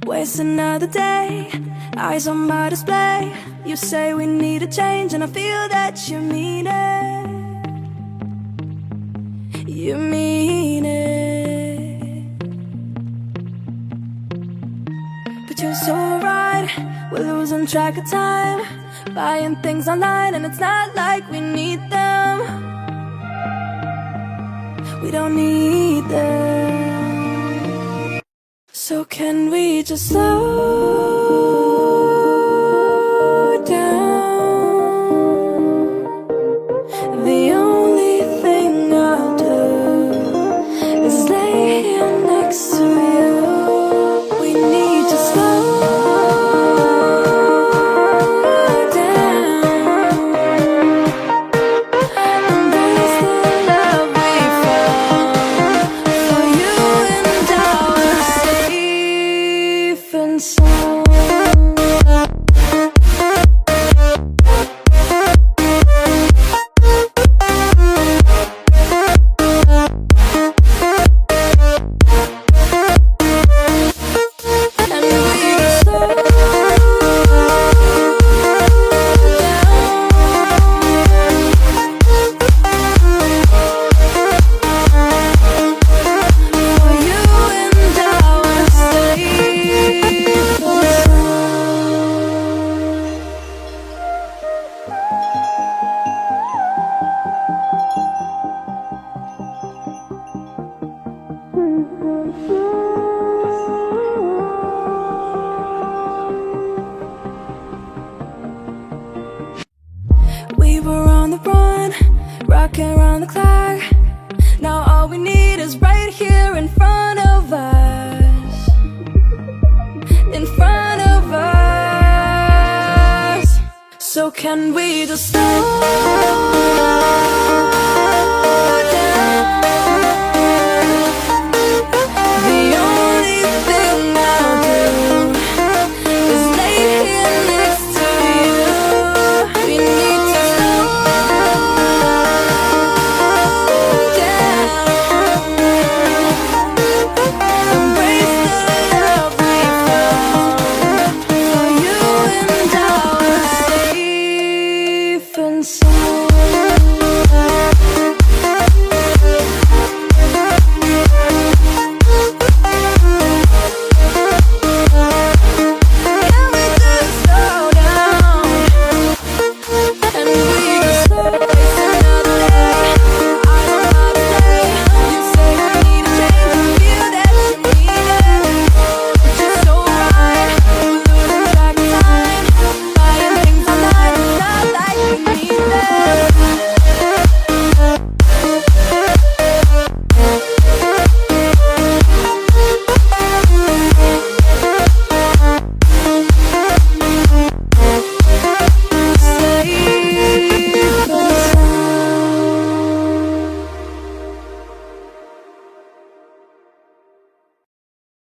Waste another day, eyes on my display. You say we need a change and I feel that you mean it. You mean it. But you're so right, we're losing track of time, buying things online and it's not like we need them. We don't need them. So can we just slow down? The only thing I'll do is lay here next to you. We need to slow down. Embrace the love we found. For you and I are safe and sound. We were on the run, rocking around the clock. Now all we need is right here in front of us. In front of us. So can we just slow